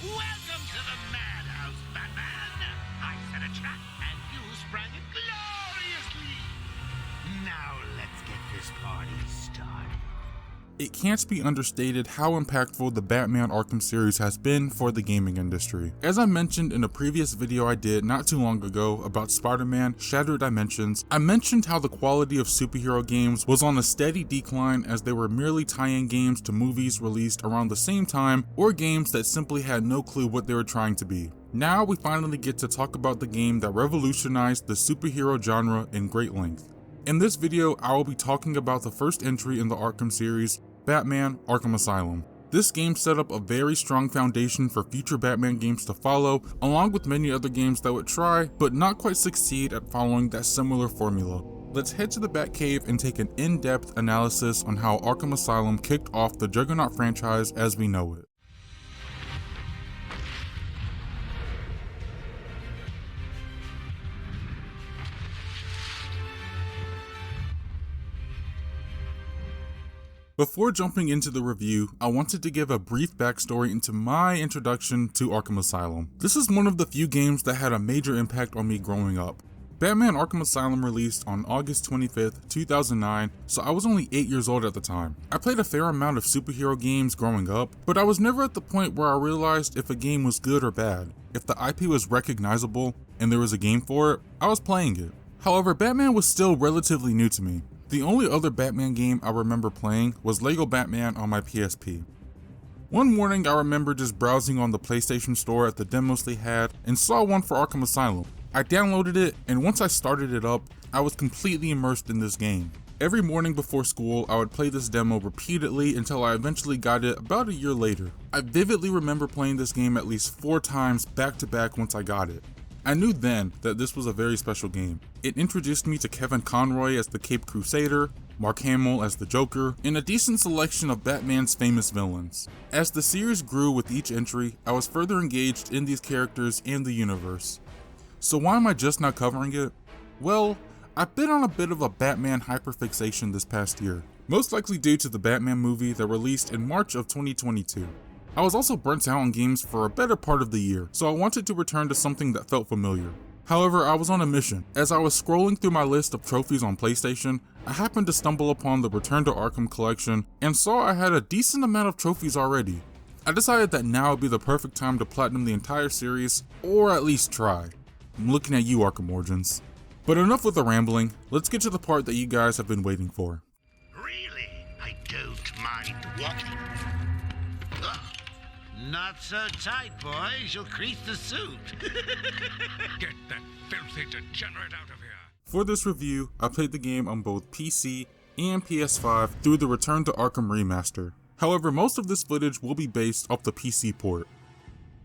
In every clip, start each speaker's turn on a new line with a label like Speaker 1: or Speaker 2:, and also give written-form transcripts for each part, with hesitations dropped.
Speaker 1: Welcome to the madhouse, Batman! I set a trap and you sprang it gloriously! Now let's get this party started.
Speaker 2: It can't be understated how impactful the Batman Arkham series has been for the gaming industry. As I mentioned in a previous video I did not too long ago about Spider-Man Shattered Dimensions, I mentioned how the quality of superhero games was on a steady decline as they were merely tie-in games to movies released around the same time, or games that simply had no clue what they were trying to be. Now we finally get to talk about the game that revolutionized the superhero genre in great length. In this video, I will be talking about the first entry in the Arkham series, Batman Arkham Asylum. This game set up a very strong foundation for future Batman games to follow, along with many other games that would try, but not quite succeed at following that similar formula. Let's head to the Batcave and take an in-depth analysis on how Arkham Asylum kicked off the Juggernaut franchise as we know it. Before jumping into the review, I wanted to give a brief backstory into my introduction to Arkham Asylum. This is one of the few games that had a major impact on me growing up. Batman Arkham Asylum released on August 25th, 2009, so I was only 8 years old at the time. I played a fair amount of superhero games growing up, but I was never at the point where I realized if a game was good or bad. If the IP was recognizable and there was a game for it, I was playing it. However, Batman was still relatively new to me. The only other Batman game I remember playing was Lego Batman on my PSP. One morning I remember just browsing on the PlayStation Store at the demos they had and saw one for Arkham Asylum. I downloaded it, and once I started it up, I was completely immersed in this game. Every morning before school, I would play this demo repeatedly until I eventually got it about a year later. I vividly remember playing this game at least 4 times back to back once I got it. I knew then that this was a very special game. It introduced me to Kevin Conroy as the Caped Crusader, Mark Hamill as the Joker, and a decent selection of Batman's famous villains. As the series grew with each entry, I was further engaged in these characters and the universe. So why am I just now covering it? Well, I've been on a bit of a Batman hyperfixation this past year, most likely due to the Batman movie that released in March of 2022. I was also burnt out on games for a better part of the year, so I wanted to return to something that felt familiar. However, I was on a mission. As I was scrolling through my list of trophies on PlayStation, I happened to stumble upon the Return to Arkham collection and saw I had a decent amount of trophies already. I decided that now would be the perfect time to platinum the entire series, or at least try. I'm looking at you, Arkham Origins. But enough with the rambling, let's get to the part that you guys have been waiting for.
Speaker 1: Really? I don't mind walking. Ugh. Not so tight, boys. You'll crease the suit.
Speaker 3: Get that filthy degenerate out of here.
Speaker 2: For this review, I played the game on both PC and PS5 through the Return to Arkham remaster. However, most of this footage will be based off the PC port.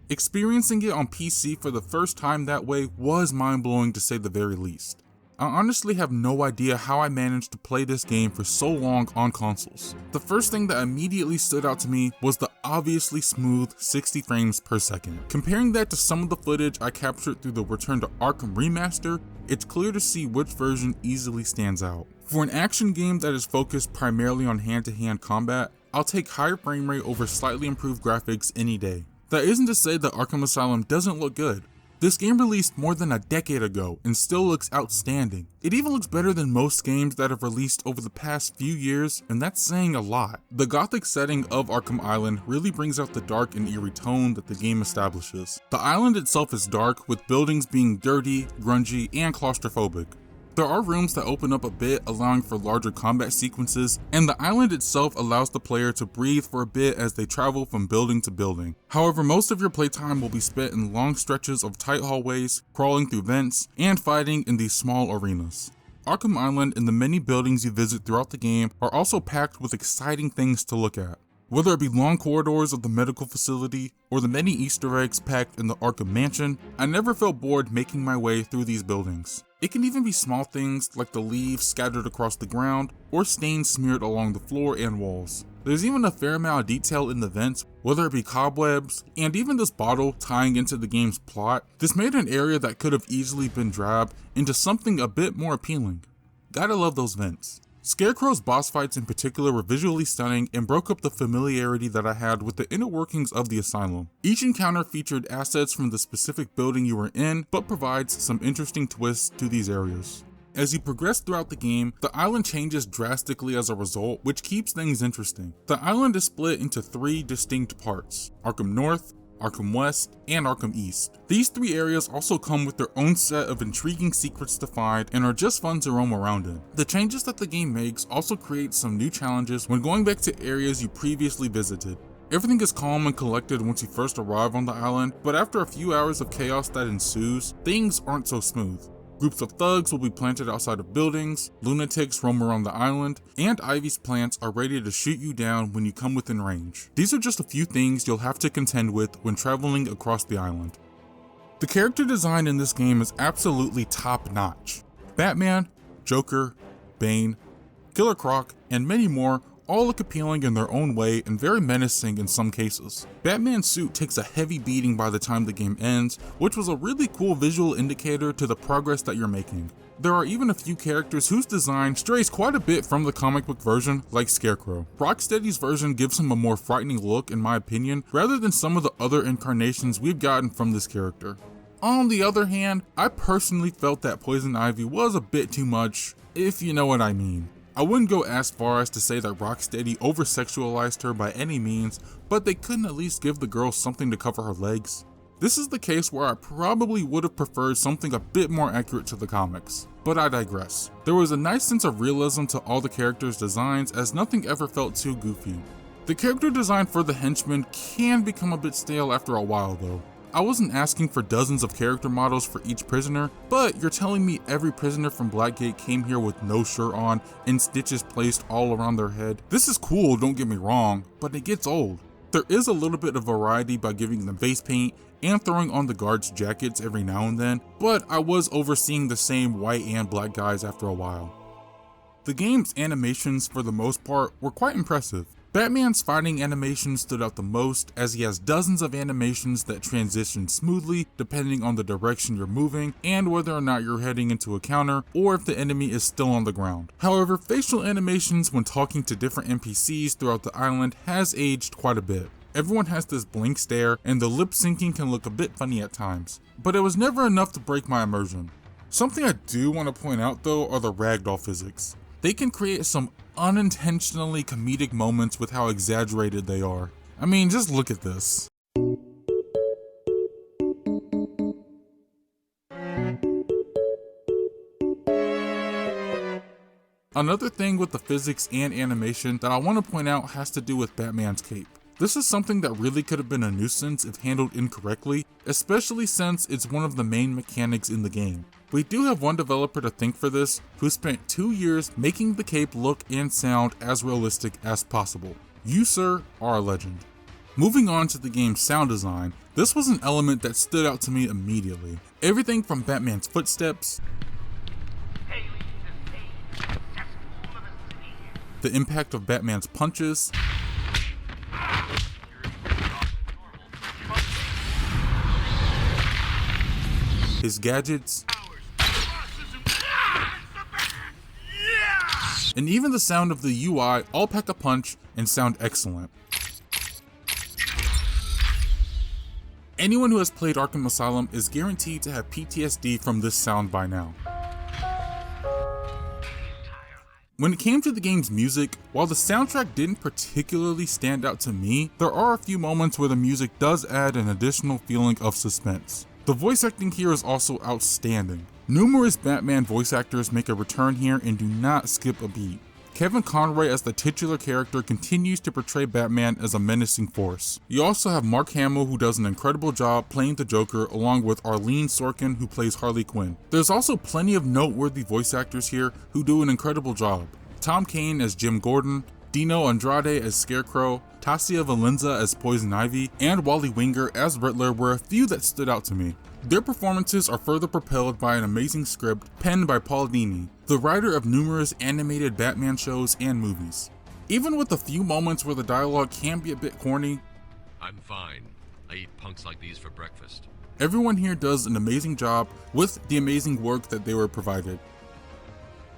Speaker 2: Experiencing it on PC for the first time that way was mind-blowing to say the very least. I honestly have no idea how I managed to play this game for so long on consoles. The first thing that immediately stood out to me was the obviously smooth 60 frames per second. Comparing that to some of the footage I captured through the Return to Arkham remaster, it's clear to see which version easily stands out. For an action game that is focused primarily on hand-to-hand combat, I'll take higher frame rate over slightly improved graphics any day. That isn't to say that Arkham Asylum doesn't look good. This game released more than a decade ago and still looks outstanding. It even looks better than most games that have released over the past few years, and that's saying a lot. The gothic setting of Arkham Island really brings out the dark and eerie tone that the game establishes. The island itself is dark, with buildings being dirty, grungy, and claustrophobic. There are rooms that open up a bit, allowing for larger combat sequences, and the island itself allows the player to breathe for a bit as they travel from building to building. However, most of your playtime will be spent in long stretches of tight hallways, crawling through vents, and fighting in these small arenas. Arkham Island and the many buildings you visit throughout the game are also packed with exciting things to look at. Whether it be long corridors of the medical facility, or the many Easter eggs packed in the Arkham Mansion, I never felt bored making my way through these buildings. It can even be small things like the leaves scattered across the ground, or stains smeared along the floor and walls. There's even a fair amount of detail in the vents, whether it be cobwebs, and even this bottle tying into the game's plot. This made an area that could have easily been drab into something a bit more appealing. Gotta love those vents. Scarecrow's boss fights in particular were visually stunning and broke up the familiarity that I had with the inner workings of the asylum. Each encounter featured assets from the specific building you were in, but provides some interesting twists to these areas. As you progress throughout the game, the island changes drastically as a result, which keeps things interesting. The island is split into 3 distinct parts: Arkham North, Arkham West, and Arkham East. These 3 areas also come with their own set of intriguing secrets to find and are just fun to roam around in. The changes that the game makes also create some new challenges when going back to areas you previously visited. Everything is calm and collected once you first arrive on the island, but after a few hours of chaos that ensues, things aren't so smooth. Groups of thugs will be planted outside of buildings, lunatics roam around the island, and Ivy's plants are ready to shoot you down when you come within range. These are just a few things you'll have to contend with when traveling across the island. The character design in this game is absolutely top-notch. Batman, Joker, Bane, Killer Croc, and many more all look appealing in their own way and very menacing in some cases. Batman's suit takes a heavy beating by the time the game ends, which was a really cool visual indicator to the progress that you're making. There are even a few characters whose design strays quite a bit from the comic book version, like Scarecrow. Rocksteady's version gives him a more frightening look in my opinion, rather than some of the other incarnations we've gotten from this character. On the other hand, I personally felt that Poison Ivy was a bit too much, if you know what I mean. I wouldn't go as far as to say that Rocksteady over-sexualized her by any means, but they couldn't at least give the girl something to cover her legs. This is the case where I probably would have preferred something a bit more accurate to the comics, but I digress. There was a nice sense of realism to all the characters' designs as nothing ever felt too goofy. The character design for the henchmen can become a bit stale after a while though. I wasn't asking for dozens of character models for each prisoner, but you're telling me every prisoner from Blackgate came here with no shirt on and stitches placed all around their head? This is cool, don't get me wrong, but it gets old. There is a little bit of variety by giving them face paint and throwing on the guards' jackets every now and then, but I was overseeing the same white and black guys after a while. The game's animations for the most part were quite impressive. Batman's fighting animation stood out the most, as he has dozens of animations that transition smoothly depending on the direction you're moving and whether or not you're heading into a counter or if the enemy is still on the ground. However, facial animations when talking to different NPCs throughout the island has aged quite a bit. Everyone has this blank stare and the lip syncing can look a bit funny at times, but it was never enough to break my immersion. Something I do want to point out though are the ragdoll physics. They can create some unintentionally comedic moments with how exaggerated they are. I mean, just look at this. Another thing with the physics and animation that I want to point out has to do with Batman's cape. This is something that really could have been a nuisance if handled incorrectly, especially since it's one of the main mechanics in the game. We do have one developer to thank for this, who spent 2 years making the cape look and sound as realistic as possible. You, sir, are a legend. Moving on to the game's sound design, this was an element that stood out to me immediately. Everything from Batman's footsteps, the impact of Batman's punches, his gadgets, and even the sound of the UI all pack a punch and sound excellent. Anyone who has played Arkham Asylum is guaranteed to have PTSD from this sound by now. When it came to the game's music, while the soundtrack didn't particularly stand out to me, there are a few moments where the music does add an additional feeling of suspense. The voice acting here is also outstanding. Numerous Batman voice actors make a return here and do not skip a beat. Kevin Conroy as the titular character continues to portray Batman as a menacing force. You also have Mark Hamill, who does an incredible job playing the Joker, along with Arlene Sorkin, who plays Harley Quinn. There's also plenty of noteworthy voice actors here who do an incredible job. Tom Kane as Jim Gordon, Dino Andrade as Scarecrow, Tasia Valenza as Poison Ivy, and Wally Winger as Riddler were a few that stood out to me. Their performances are further propelled by an amazing script penned by Paul Dini, the writer of numerous animated Batman shows and movies. Even with a few moments where the dialogue can be a bit corny,
Speaker 3: I'm fine. I eat punks like these for breakfast.
Speaker 2: everyone here does an amazing job with the amazing work that they were provided.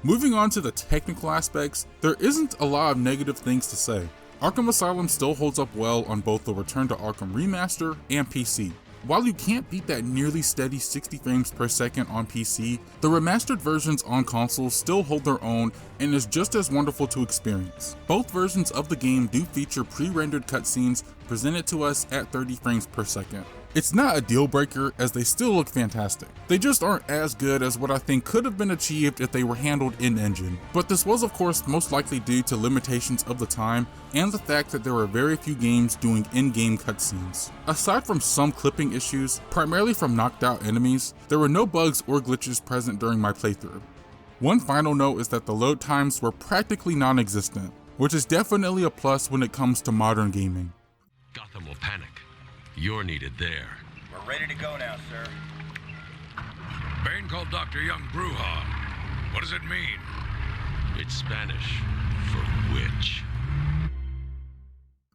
Speaker 2: Moving on to the technical aspects, there isn't a lot of negative things to say. Arkham Asylum still holds up well on both the Return to Arkham Remaster and PC. While you can't beat that nearly steady 60 frames per second on PC, the remastered versions on consoles still hold their own and is just as wonderful to experience. Both versions of the game do feature pre-rendered cutscenes presented to us at 30 frames per second. It's not a deal breaker as they still look fantastic. They just aren't as good as what I think could have been achieved if they were handled in-engine. But this was of course most likely due to limitations of the time and the fact that there were very few games doing in-game cutscenes. Aside from some clipping issues, primarily from knocked out enemies, there were no bugs or glitches present during my playthrough. One final note is that the load times were practically non-existent, which is definitely a plus when it comes to modern gaming.
Speaker 4: Gotham will panic. You're needed there.
Speaker 5: We're ready to go now, sir.
Speaker 3: Bane called Dr. Young Bruja. What does it mean?
Speaker 4: It's Spanish for witch.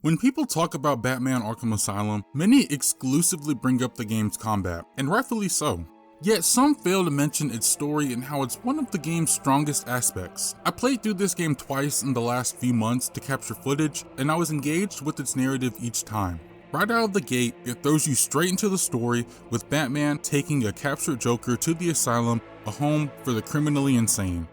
Speaker 2: When people talk about Batman Arkham Asylum, many exclusively bring up the game's combat, and rightfully so. Yet some fail to mention its story and how it's one of the game's strongest aspects. I played through this game twice in the last few months to capture footage, and I was engaged with its narrative each time. Right out of the gate, it throws you straight into the story with Batman taking a captured Joker to the asylum, a home for the criminally insane.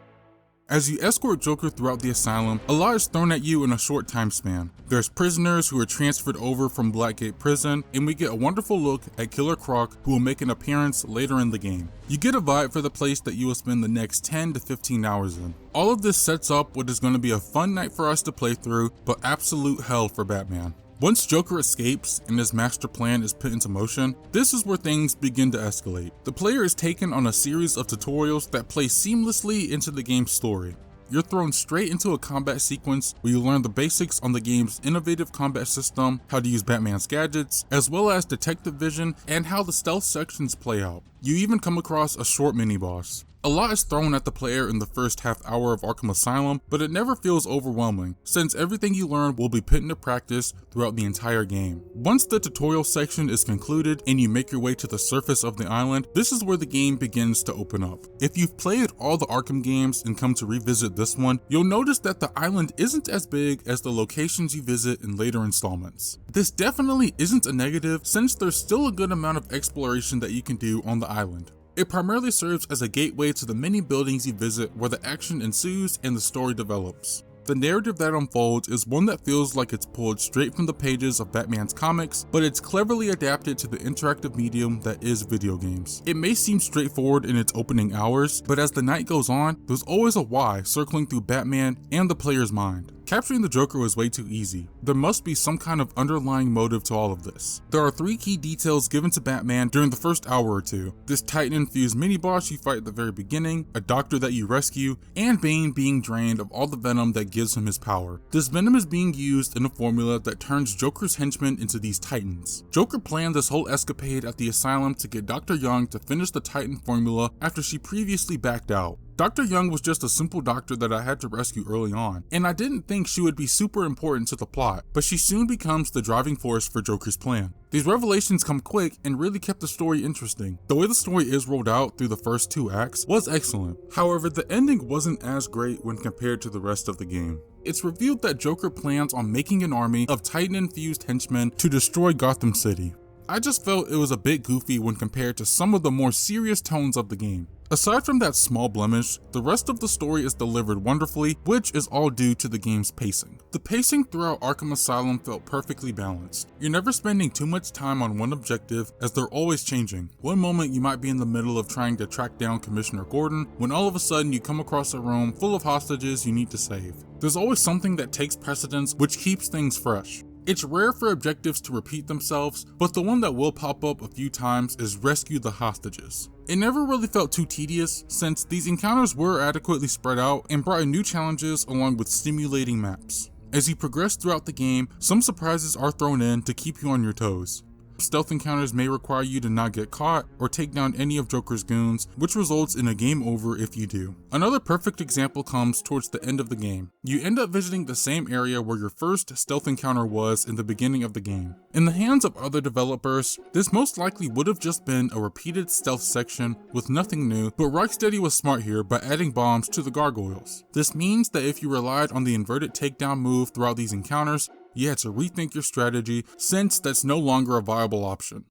Speaker 2: As you escort Joker throughout the asylum, a lot is thrown at you in a short time span. There's prisoners who are transferred over from Blackgate Prison, and we get a wonderful look at Killer Croc, who will make an appearance later in the game. You get a vibe for the place that you will spend the next 10 to 15 hours in. All of this sets up what is going to be a fun night for us to play through, but absolute hell for Batman. Once Joker escapes and his master plan is put into motion, this is where things begin to escalate. The player is taken on a series of tutorials that play seamlessly into the game's story. You're thrown straight into a combat sequence where you learn the basics on the game's innovative combat system, how to use Batman's gadgets, as well as detective vision and how the stealth sections play out. You even come across a short mini-boss. A lot is thrown at the player in the first half hour of Arkham Asylum, but it never feels overwhelming, since everything you learn will be put into practice throughout the entire game. Once the tutorial section is concluded and you make your way to the surface of the island, this is where the game begins to open up. If you've played all the Arkham games and come to revisit this one, you'll notice that the island isn't as big as the locations you visit in later installments. This definitely isn't a negative, since there's still a good amount of exploration that you can do on the island. It primarily serves as a gateway to the many buildings you visit where the action ensues and the story develops. The narrative that unfolds is one that feels like it's pulled straight from the pages of Batman's comics, but it's cleverly adapted to the interactive medium that is video games. It may seem straightforward in its opening hours, but as the night goes on, there's always a why circling through Batman and the player's mind. Capturing the Joker was way too easy. There must be some kind of underlying motive to all of this. There are 3 key details given to Batman during the first hour or two. This Titan-infused mini-boss you fight at the very beginning, a doctor that you rescue, and Bane being drained of all the venom that gives him his power. This venom is being used in a formula that turns Joker's henchmen into these Titans. Joker planned this whole escapade at the asylum to get Dr. Young to finish the Titan formula after she previously backed out. Dr. Young was just a simple doctor that I had to rescue early on, and I didn't think she would be super important to the plot, but she soon becomes the driving force for Joker's plan. These revelations come quick and really kept the story interesting. The way the story is rolled out through the first 2 acts was excellent. However, the ending wasn't as great when compared to the rest of the game. It's revealed that Joker plans on making an army of Titan-infused henchmen to destroy Gotham City. I just felt it was a bit goofy when compared to some of the more serious tones of the game. Aside from that small blemish, the rest of the story is delivered wonderfully, which is all due to the game's pacing. The pacing throughout Arkham Asylum felt perfectly balanced. You're never spending too much time on one objective, as they're always changing. One moment you might be in the middle of trying to track down Commissioner Gordon, when all of a sudden you come across a room full of hostages you need to save. There's always something that takes precedence, which keeps things fresh. It's rare for objectives to repeat themselves, but the one that will pop up a few times is rescue the hostages. It never really felt too tedious, since these encounters were adequately spread out and brought in new challenges along with stimulating maps. As you progress throughout the game, some surprises are thrown in to keep you on your toes. Stealth encounters may require you to not get caught or take down any of Joker's goons, which results in a game over if you do. Another perfect example comes towards the end of the game. You end up visiting the same area where your first stealth encounter was in the beginning of the game. In the hands of other developers, this most likely would have just been a repeated stealth section with nothing new, but Rocksteady was smart here by adding bombs to the gargoyles. This means that if you relied on the inverted takedown move throughout these encounters, you had to rethink your strategy since that's no longer a viable option.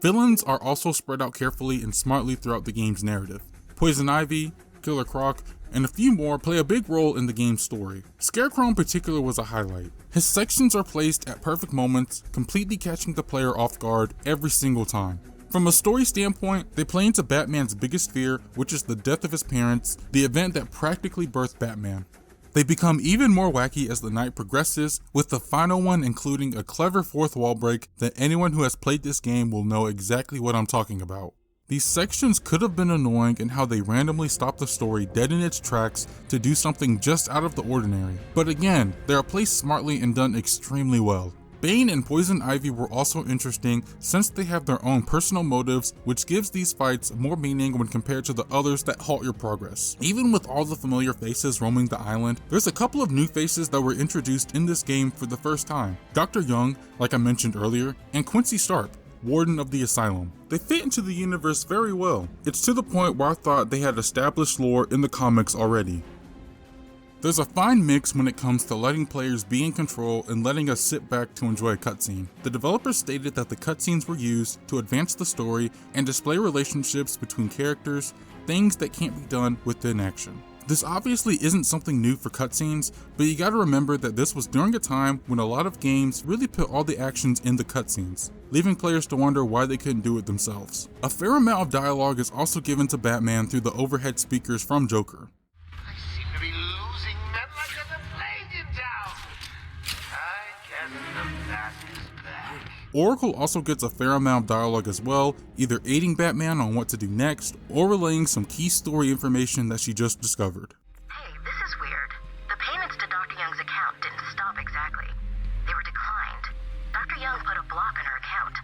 Speaker 2: Villains are also spread out carefully and smartly throughout the game's narrative. Poison Ivy, Killer Croc, and a few more play a big role in the game's story. Scarecrow in particular was a highlight. His sections are placed at perfect moments, completely catching the player off guard every single time. From a story standpoint, they play into Batman's biggest fear, which is the death of his parents, the event that practically birthed Batman. They become even more wacky as the night progresses, with the final one including a clever fourth wall break that anyone who has played this game will know exactly what I'm talking about. These sections could have been annoying in how they randomly stop the story dead in its tracks to do something just out of the ordinary, but again, they are placed smartly and done extremely well. Bane and Poison Ivy were also interesting since they have their own personal motives, which gives these fights more meaning when compared to the others that halt your progress. Even with all the familiar faces roaming the island, there's a couple of new faces that were introduced in this game for the first time. Dr. Young, like I mentioned earlier, and Quincy Sharp, Warden of the Asylum. They fit into the universe very well. It's to the point where I thought they had established lore in the comics already. There's a fine mix when it comes to letting players be in control and letting us sit back to enjoy a cutscene. The developers stated that the cutscenes were used to advance the story and display relationships between characters, things that can't be done within action. This obviously isn't something new for cutscenes, but you gotta remember that this was during a time when a lot of games really put all the actions in the cutscenes, leaving players to wonder why they couldn't do it themselves. A fair amount of dialogue is also given to Batman through the overhead speakers from Joker.
Speaker 1: I seem to be losing men like there's a plague in town. I guess the bat is back.
Speaker 2: Oracle also gets a fair amount of dialogue as well, either aiding Batman on what to do next, or relaying some key story information that she just discovered.
Speaker 6: Hey, this is weird. The payments to Dr. Young's account didn't stop exactly. They were declined. Dr. Young put a block on her account.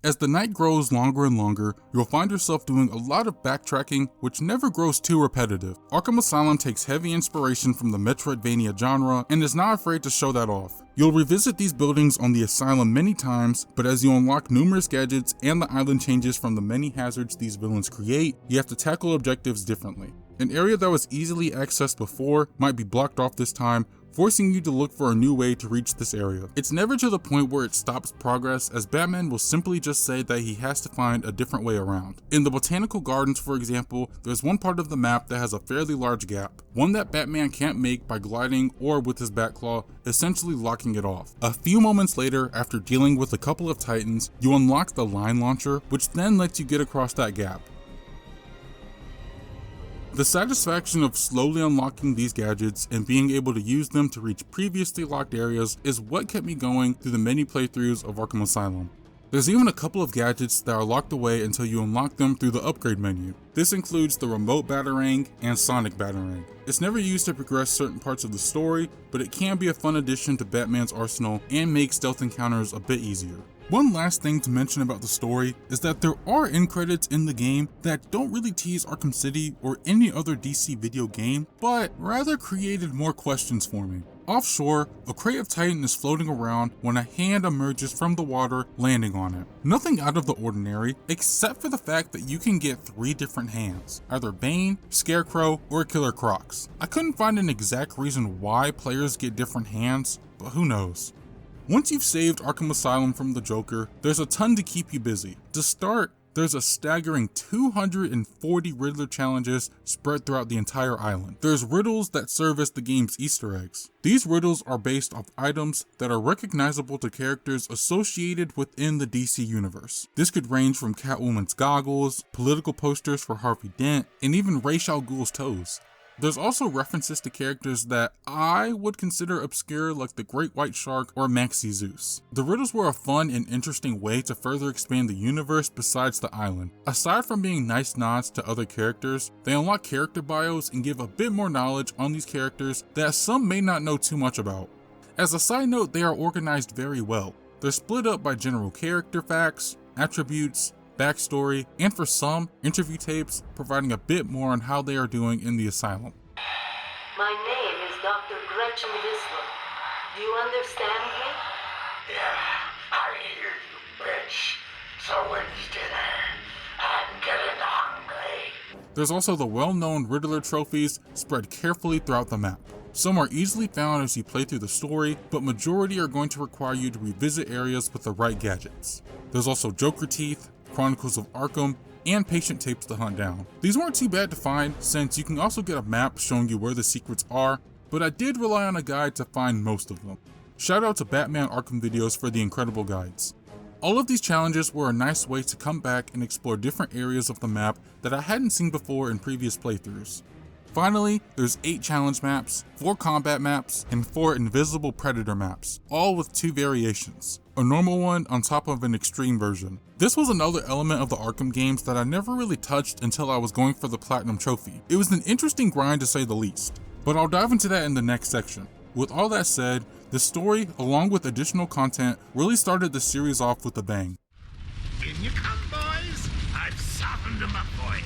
Speaker 2: As the night grows longer and longer, you'll find yourself doing a lot of backtracking, which never grows too repetitive. Arkham Asylum takes heavy inspiration from the Metroidvania genre and is not afraid to show that off. You'll revisit these buildings on the Asylum many times, but as you unlock numerous gadgets and the island changes from the many hazards these villains create, you have to tackle objectives differently. An area that was easily accessed before might be blocked off this time, forcing you to look for a new way to reach this area. It's never to the point where it stops progress, as Batman will simply just say that he has to find a different way around. In the Botanical Gardens, for example, there's one part of the map that has a fairly large gap, one that Batman can't make by gliding or with his Batclaw, essentially locking it off. A few moments later, after dealing with a couple of Titans, you unlock the line launcher, which then lets you get across that gap. The satisfaction of slowly unlocking these gadgets and being able to use them to reach previously locked areas is what kept me going through the many playthroughs of Arkham Asylum. There's even a couple of gadgets that are locked away until you unlock them through the upgrade menu. This includes the remote batarang and sonic batarang. It's never used to progress certain parts of the story, but it can be a fun addition to Batman's arsenal and make stealth encounters a bit easier. One last thing to mention about the story is that there are end credits in the game that don't really tease Arkham City or any other DC video game, but rather created more questions for me. Offshore, a crate of Titan is floating around when a hand emerges from the water, landing on it. Nothing out of the ordinary, except for the fact that you can get 3 different hands, either Bane, Scarecrow, or Killer Croc's. I couldn't find an exact reason why players get different hands, but who knows. Once you've saved Arkham Asylum from the Joker, there's a ton to keep you busy. To start, there's a staggering 240 Riddler challenges spread throughout the entire island. There's riddles that serve as the game's Easter eggs. These riddles are based off items that are recognizable to characters associated within the DC universe. This could range from Catwoman's goggles, political posters for Harvey Dent, and even Ra's al Ghul's toes. There's also references to characters that I would consider obscure, like the Great White Shark or Maxi Zeus. The riddles were a fun and interesting way to further expand the universe besides the island. Aside from being nice nods to other characters, they unlock character bios and give a bit more knowledge on these characters that some may not know too much about. As a side note, they are organized very well. They're split up by general character facts, attributes, backstory, and for some, interview tapes providing a bit more on how they are doing in the asylum.
Speaker 7: My name is Dr. Gretchen Visler. Do you understand me?
Speaker 1: Yeah, I hear you, bitch. So when's dinner? I'm getting hungry.
Speaker 2: There's also the well-known Riddler trophies spread carefully throughout the map. Some are easily found as you play through the story, but majority are going to require you to revisit areas with the right gadgets. There's also Joker Teeth, Chronicles of Arkham, and patient tapes to hunt down. These weren't too bad to find since you can also get a map showing you where the secrets are, but I did rely on a guide to find most of them. Shout out to Batman Arkham videos for the incredible guides. All of these challenges were a nice way to come back and explore different areas of the map that I hadn't seen before in previous playthroughs. Finally, there's 8 challenge maps, 4 combat maps, and 4 invisible predator maps, all with 2 variations. A normal one on top of an extreme version. This was another element of the Arkham games that I never really touched until I was going for the Platinum Trophy. It was an interesting grind to say the least, but I'll dive into that in the next section. With all that said, the story, along with additional content, really started the series off with a bang.
Speaker 1: In you come, boys. I've softened them up for you.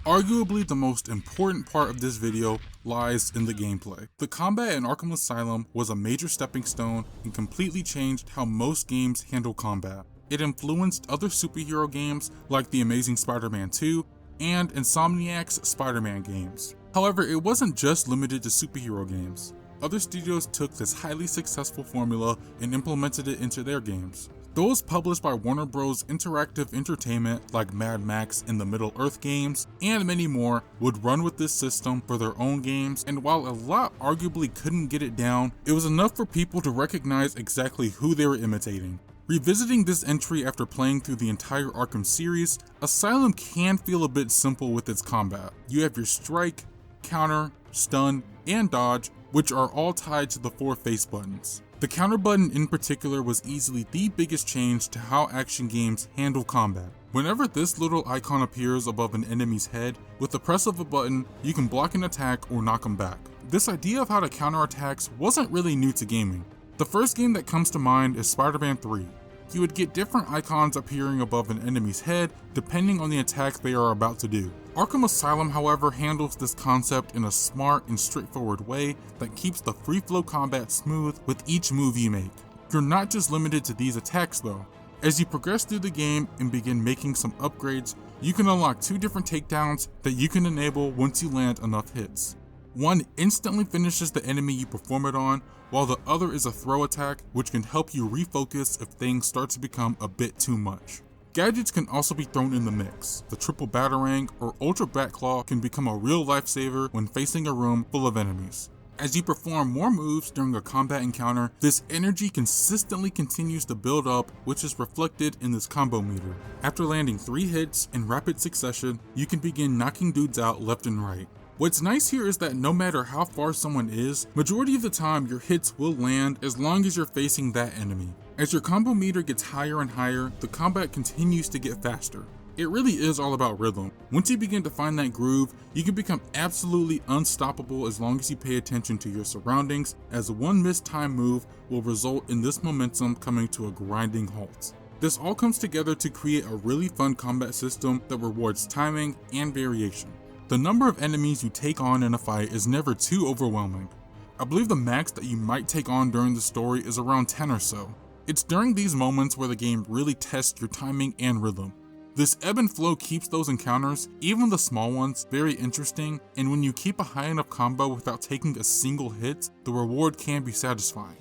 Speaker 2: Arguably the most important part of this video lies in the gameplay. The combat in Arkham Asylum was a major stepping stone and completely changed how most games handle combat. It influenced other superhero games like The Amazing Spider-Man 2 and Insomniac's Spider-Man games. However, it wasn't just limited to superhero games. Other studios took this highly successful formula and implemented it into their games. Those published by Warner Bros. Interactive Entertainment like Mad Max and the Middle-earth games, and many more, would run with this system for their own games, and while a lot arguably couldn't get it down, it was enough for people to recognize exactly who they were imitating. Revisiting this entry after playing through the entire Arkham series, Asylum can feel a bit simple with its combat. You have your strike, counter, stun, and dodge, which are all tied to the 4 face buttons. The counter button in particular was easily the biggest change to how action games handle combat. Whenever this little icon appears above an enemy's head, with the press of a button, you can block an attack or knock them back. This idea of how to counter attacks wasn't really new to gaming. The first game that comes to mind is Spider-Man 3. You would get different icons appearing above an enemy's head depending on the attack they are about to do. Arkham Asylum, however, handles this concept in a smart and straightforward way that keeps the free flow combat smooth with each move you make. You're not just limited to these attacks though. As you progress through the game and begin making some upgrades, you can unlock 2 different takedowns that you can enable once you land enough hits. One instantly finishes the enemy you perform it on, while the other is a throw attack which can help you refocus if things start to become a bit too much. Gadgets can also be thrown in the mix. The triple batarang or ultra bat claw can become a real lifesaver when facing a room full of enemies. As you perform more moves during a combat encounter, this energy consistently continues to build up, which is reflected in this combo meter. After landing 3 hits in rapid succession, you can begin knocking dudes out left and right. What's nice here is that no matter how far someone is, majority of the time your hits will land as long as you're facing that enemy. As your combo meter gets higher and higher, the combat continues to get faster. It really is all about rhythm. Once you begin to find that groove, you can become absolutely unstoppable as long as you pay attention to your surroundings, as one mistimed move will result in this momentum coming to a grinding halt. This all comes together to create a really fun combat system that rewards timing and variation. The number of enemies you take on in a fight is never too overwhelming. I believe the max that you might take on during the story is around 10 or so. It's during these moments where the game really tests your timing and rhythm. This ebb and flow keeps those encounters, even the small ones, very interesting, and when you keep a high enough combo without taking a single hit, the reward can be satisfying.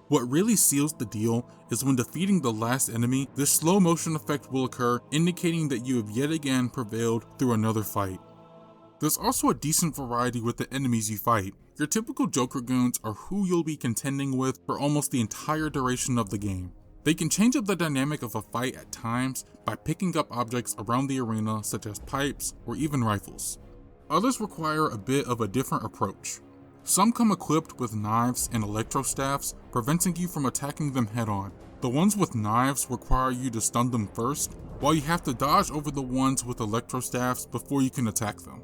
Speaker 2: What really seals the deal is when defeating the last enemy, this slow motion effect will occur, indicating that you have yet again prevailed through another fight. There's also a decent variety with the enemies you fight. Your typical Joker goons are who you'll be contending with for almost the entire duration of the game. They can change up the dynamic of a fight at times by picking up objects around the arena such as pipes or even rifles. Others require a bit of a different approach. Some come equipped with knives and electro staffs, preventing you from attacking them head on. The ones with knives require you to stun them first, while you have to dodge over the ones with electro staffs before you can attack them.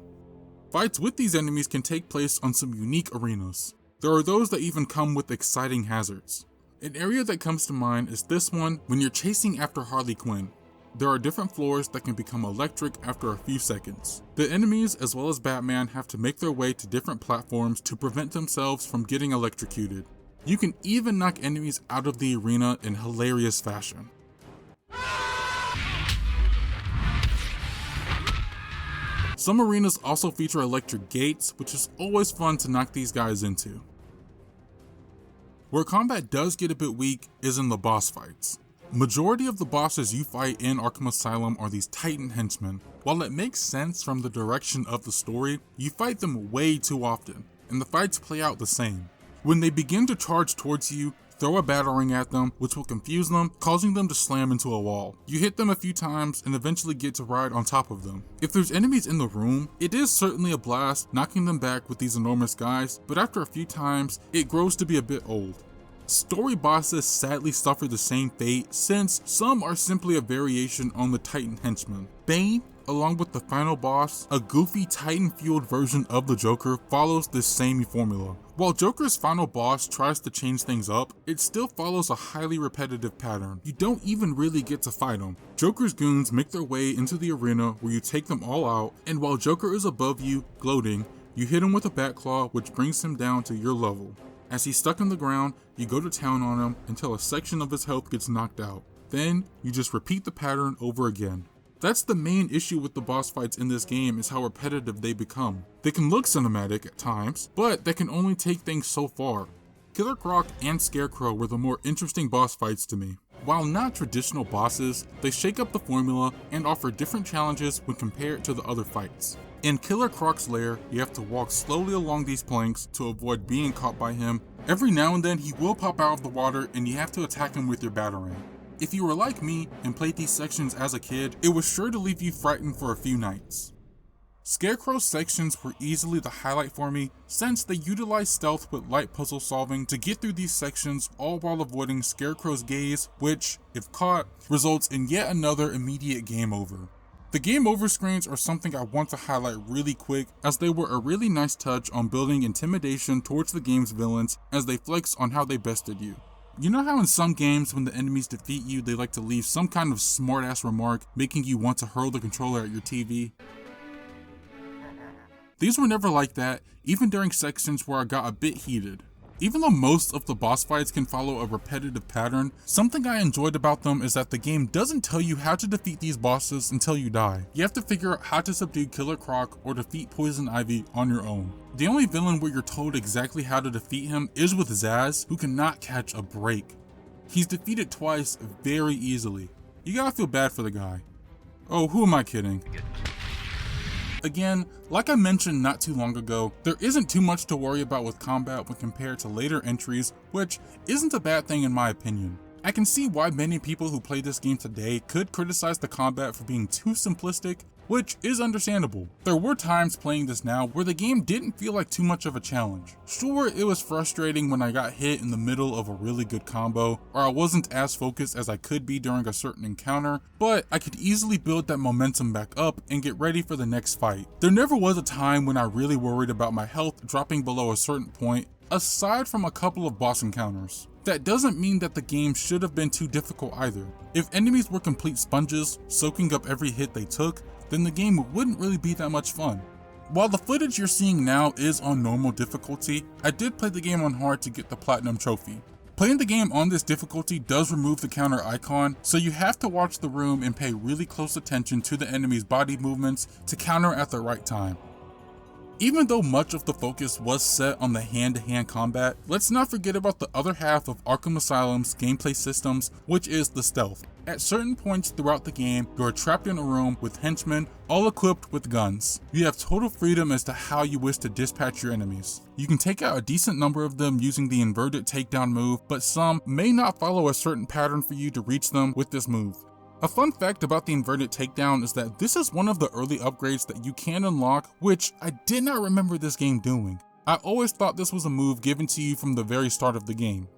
Speaker 2: Fights with these enemies can take place on some unique arenas. There are those that even come with exciting hazards. An area that comes to mind is this one when you're chasing after Harley Quinn. There are different floors that can become electric after a few seconds. The enemies as well as Batman have to make their way to different platforms to prevent themselves from getting electrocuted. You can even knock enemies out of the arena in hilarious fashion. Some arenas also feature electric gates, which is always fun to knock these guys into. Where combat does get a bit weak is in the boss fights. Majority of the bosses you fight in Arkham Asylum are these Titan henchmen. While it makes sense from the direction of the story, you fight them way too often, and the fights play out the same. When they begin to charge towards you, throw a battering at them, which will confuse them, causing them to slam into a wall. You hit them a few times and eventually get to ride on top of them. If there's enemies in the room, it is certainly a blast knocking them back with these enormous guys, but after a few times, it grows to be a bit old. Story bosses sadly suffer the same fate, since some are simply a variation on the Titan henchmen. Bane, along with the final boss, a goofy Titan-fueled version of the Joker, follows this same formula. While Joker's final boss tries to change things up, it still follows a highly repetitive pattern. You don't even really get to fight him. Joker's goons make their way into the arena where you take them all out, and while Joker is above you, gloating, you hit him with a bat claw which brings him down to your level. As he's stuck in the ground, you go to town on him until a section of his health gets knocked out. Then, you just repeat the pattern over again. That's the main issue with the boss fights in this game, is how repetitive they become. They can look cinematic at times, but they can only take things so far. Killer Croc and Scarecrow were the more interesting boss fights to me. While not traditional bosses, they shake up the formula and offer different challenges when compared to the other fights. In Killer Croc's lair, you have to walk slowly along these planks to avoid being caught by him. Every now and then he will pop out of the water and you have to attack him with your batarang. If you were like me and played these sections as a kid, it was sure to leave you frightened for a few nights. Scarecrow's sections were easily the highlight for me, since they utilize stealth with light puzzle solving to get through these sections, all while avoiding Scarecrow's gaze, which, if caught, results in yet another immediate game over. The game over screens are something I want to highlight really quick, as they were a really nice touch on building intimidation towards the game's villains as they flex on how they bested you. You know how in some games when the enemies defeat you, they like to leave some kind of smart-ass remark making you want to hurl the controller at your TV? These were never like that, even during sections where I got a bit heated. Even though most of the boss fights can follow a repetitive pattern, something I enjoyed about them is that the game doesn't tell you how to defeat these bosses until you die. You have to figure out how to subdue Killer Croc or defeat Poison Ivy on your own. The only villain where you're told exactly how to defeat him is with Zsasz, who cannot catch a break. He's defeated twice very easily. You gotta feel bad for the guy. Oh, who am I kidding? Again, like I mentioned not too long ago, there isn't too much to worry about with combat when compared to later entries, which isn't a bad thing in my opinion. I can see why many people who play this game today could criticize the combat for being too simplistic, which is understandable. There were times playing this now where the game didn't feel like too much of a challenge. Sure, it was frustrating when I got hit in the middle of a really good combo, or I wasn't as focused as I could be during a certain encounter, but I could easily build that momentum back up and get ready for the next fight. There never was a time when I really worried about my health dropping below a certain point, aside from a couple of boss encounters. That doesn't mean that the game should have been too difficult either. If enemies were complete sponges, soaking up every hit they took, then the game wouldn't really be that much fun. While the footage you're seeing now is on normal difficulty, I did play the game on hard to get the platinum trophy. Playing the game on this difficulty does remove the counter icon, so you have to watch the room and pay really close attention to the enemy's body movements to counter at the right time. Even though much of the focus was set on the hand-to-hand combat, let's not forget about the other half of Arkham Asylum's gameplay systems, which is the stealth. At certain points throughout the game, you are trapped in a room with henchmen, all equipped with guns. You have total freedom as to how you wish to dispatch your enemies. You can take out a decent number of them using the inverted takedown move, but some may not follow a certain pattern for you to reach them with this move. A fun fact about the inverted takedown is that this is one of the early upgrades that you can unlock, which I did not remember this game doing. I always thought this was a move given to you from the very start of the game.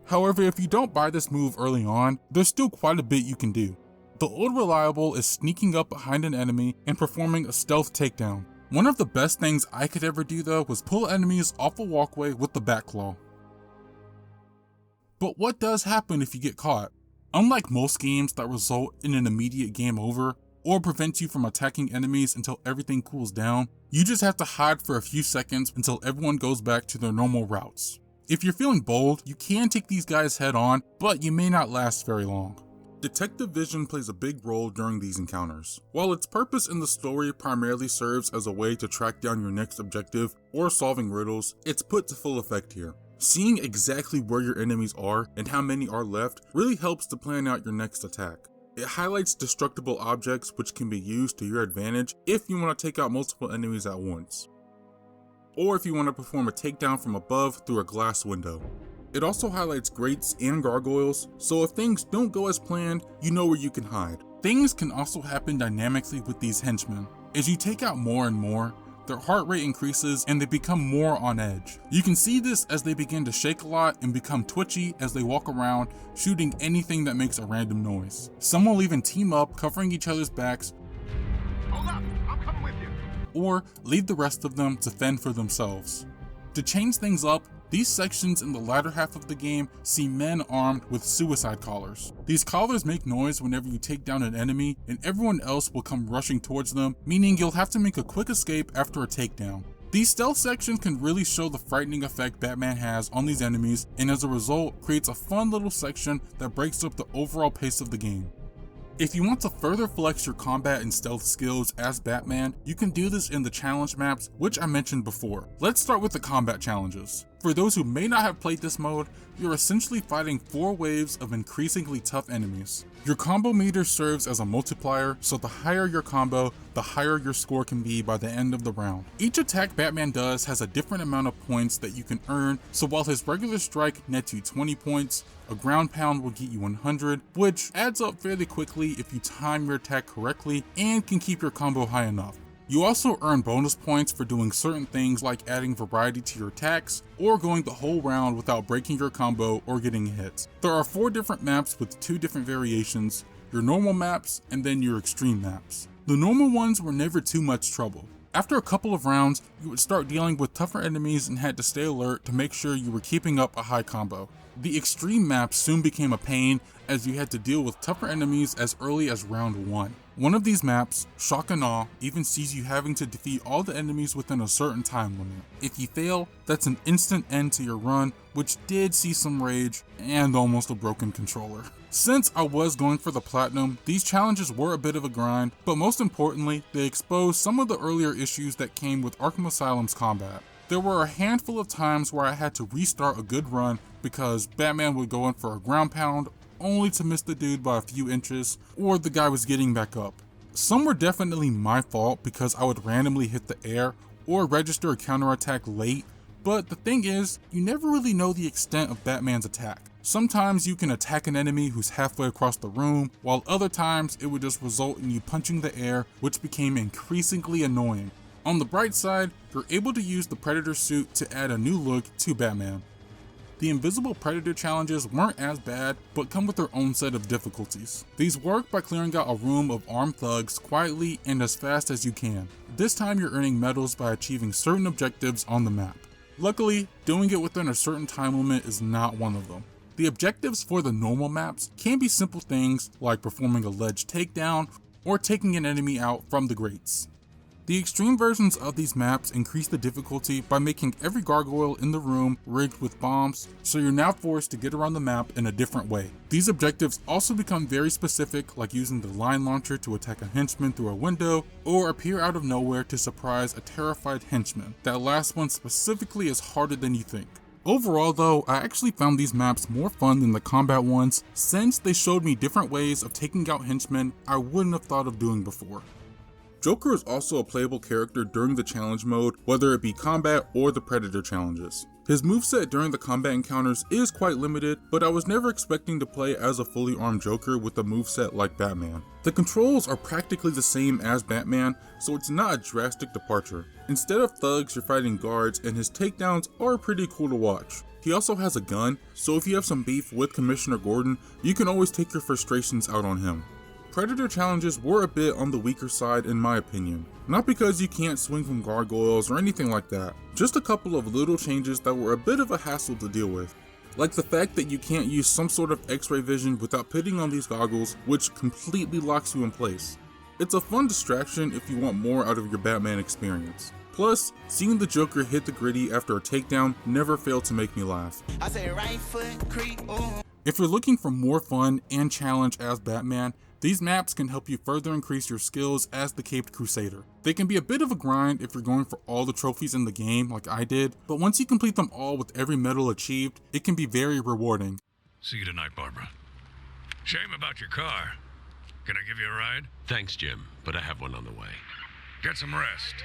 Speaker 2: However, if you don't buy this move early on, there's still quite a bit you can do. The old reliable is sneaking up behind an enemy and performing a stealth takedown. One of the best things I could ever do though was pull enemies off a walkway with the bat claw. But what does happen if you get caught? Unlike most games that result in an immediate game over, or prevent you from attacking enemies until everything cools down, you just have to hide for a few seconds until everyone goes back to their normal routes. If you're feeling bold, you can take these guys head on, but you may not last very long. Detective vision plays a big role during these encounters. While its purpose in the story primarily serves as a way to track down your next objective or solving riddles, it's put to full effect here. Seeing exactly where your enemies are and how many are left really helps to plan out your next attack. It highlights destructible objects which can be used to your advantage if you want to take out multiple enemies at once, or if you want to perform a takedown from above through a glass window. It also highlights grates and gargoyles, so if things don't go as planned, you know where you can hide. Things can also happen dynamically with these henchmen. As you take out more and more, their heart rate increases and they become more on edge. You can see this as they begin to shake a lot and become twitchy as they walk around, shooting anything that makes a random noise. Some will even team up, covering each other's backs,
Speaker 3: Hold up, I'm coming with you.
Speaker 2: or leave the rest of them to fend for themselves. To change things up, these sections in the latter half of the game see men armed with suicide collars. These collars make noise whenever you take down an enemy, and everyone else will come rushing towards them, meaning you'll have to make a quick escape after a takedown. These stealth sections can really show the frightening effect Batman has on these enemies, and as a result, creates a fun little section that breaks up the overall pace of the game. If you want to further flex your combat and stealth skills as Batman, you can do this in the challenge maps, which I mentioned before. Let's start with the combat challenges. For those who may not have played this mode, you're essentially fighting 4 waves of increasingly tough enemies. Your combo meter serves as a multiplier, so the higher your combo, the higher your score can be by the end of the round. Each attack Batman does has a different amount of points that you can earn, so while his regular strike nets you 20 points, a ground pound will get you 100, which adds up fairly quickly if you time your attack correctly and can keep your combo high enough. You also earn bonus points for doing certain things like adding variety to your attacks, or going the whole round without breaking your combo or getting hit. There are 4 different maps with 2 different variations, your normal maps and then your extreme maps. The normal ones were never too much trouble. After a couple of rounds, you would start dealing with tougher enemies and had to stay alert to make sure you were keeping up a high combo. The extreme maps soon became a pain as you had to deal with tougher enemies as early as round 1. One of these maps, Shock and Awe, even sees you having to defeat all the enemies within a certain time limit. If you fail, that's an instant end to your run, which did see some rage and almost a broken controller. Since I was going for the platinum, these challenges were a bit of a grind, but most importantly, they exposed some of the earlier issues that came with Arkham Asylum's combat. There were a handful of times where I had to restart a good run because Batman would go in for a ground pound only to miss the dude by a few inches, or the guy was getting back up. Some were definitely my fault because I would randomly hit the air or register a counterattack late, but the thing is, you never really know the extent of Batman's attack. Sometimes you can attack an enemy who's halfway across the room, while other times it would just result in you punching the air, which became increasingly annoying. On the bright side, you're able to use the Predator suit to add a new look to Batman. The Invisible Predator challenges weren't as bad, but come with their own set of difficulties. These work by clearing out a room of armed thugs quietly and as fast as you can. This time you're earning medals by achieving certain objectives on the map. Luckily, doing it within a certain time limit is not one of them. The objectives for the normal maps can be simple things like performing a ledge takedown or taking an enemy out from the grates. The extreme versions of these maps increase the difficulty by making every gargoyle in the room rigged with bombs, so you're now forced to get around the map in a different way. These objectives also become very specific, like using the line launcher to attack a henchman through a window, or appear out of nowhere to surprise a terrified henchman. That last one specifically is harder than you think. Overall though, I actually found these maps more fun than the combat ones, since they showed me different ways of taking out henchmen I wouldn't have thought of doing before. Joker is also a playable character during the challenge mode, whether it be combat or the Predator challenges. His moveset during the combat encounters is quite limited, but I was never expecting to play as a fully armed Joker with a moveset like Batman. The controls are practically the same as Batman, so it's not a drastic departure. Instead of thugs, you're fighting guards, and his takedowns are pretty cool to watch. He also has a gun, so if you have some beef with Commissioner Gordon, you can always take your frustrations out on him. Predator challenges were a bit on the weaker side in my opinion. Not because you can't swing from gargoyles or anything like that, just a couple of little changes that were a bit of a hassle to deal with. Like the fact that you can't use some sort of x-ray vision without putting on these goggles, which completely locks you in place. It's a fun distraction if you want more out of your Batman experience. Plus, seeing the Joker hit the gritty after a takedown never failed to make me laugh.
Speaker 8: I say right foot creep, ooh.
Speaker 2: If you're looking for more fun and challenge as Batman, these maps can help you further increase your skills as the Caped Crusader. They can be a bit of a grind if you're going for all the trophies in the game like I did, but once you complete them all with every medal achieved, it can be very rewarding.
Speaker 3: See you tonight, Barbara. Shame about your car. Can I give you a ride?
Speaker 4: Thanks, Jim, but I have one on the way.
Speaker 3: Get some rest.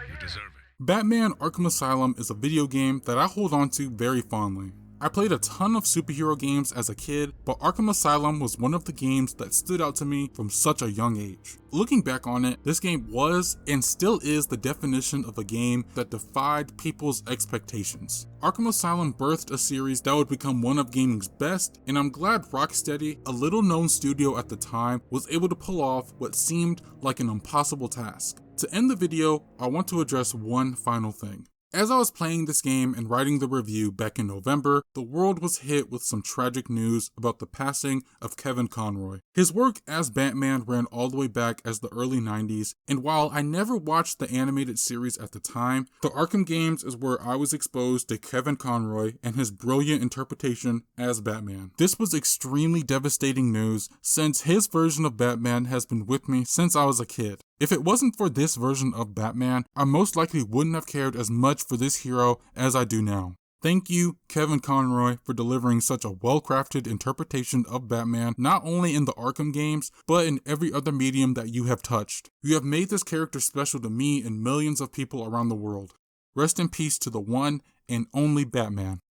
Speaker 3: You deserve it.
Speaker 2: Batman Arkham Asylum is a video game that I hold on to very fondly. I played a ton of superhero games as a kid, but Arkham Asylum was one of the games that stood out to me from such a young age. Looking back on it, this game was and still is the definition of a game that defied people's expectations. Arkham Asylum birthed a series that would become one of gaming's best, and I'm glad Rocksteady, a little known studio at the time, was able to pull off what seemed like an impossible task. To end the video, I want to address one final thing. As I was playing this game and writing the review back in November, the world was hit with some tragic news about the passing of Kevin Conroy. His work as Batman ran all the way back as the early 90s, and while I never watched the animated series at the time, the Arkham games is where I was exposed to Kevin Conroy and his brilliant interpretation as Batman. This was extremely devastating news since his version of Batman has been with me since I was a kid. If it wasn't for this version of Batman, I most likely wouldn't have cared as much for this hero as I do now. Thank you, Kevin Conroy, for delivering such a well-crafted interpretation of Batman, not only in the Arkham games, but in every other medium that you have touched. You have made this character special to me and millions of people around the world. Rest in peace to the one and only Batman.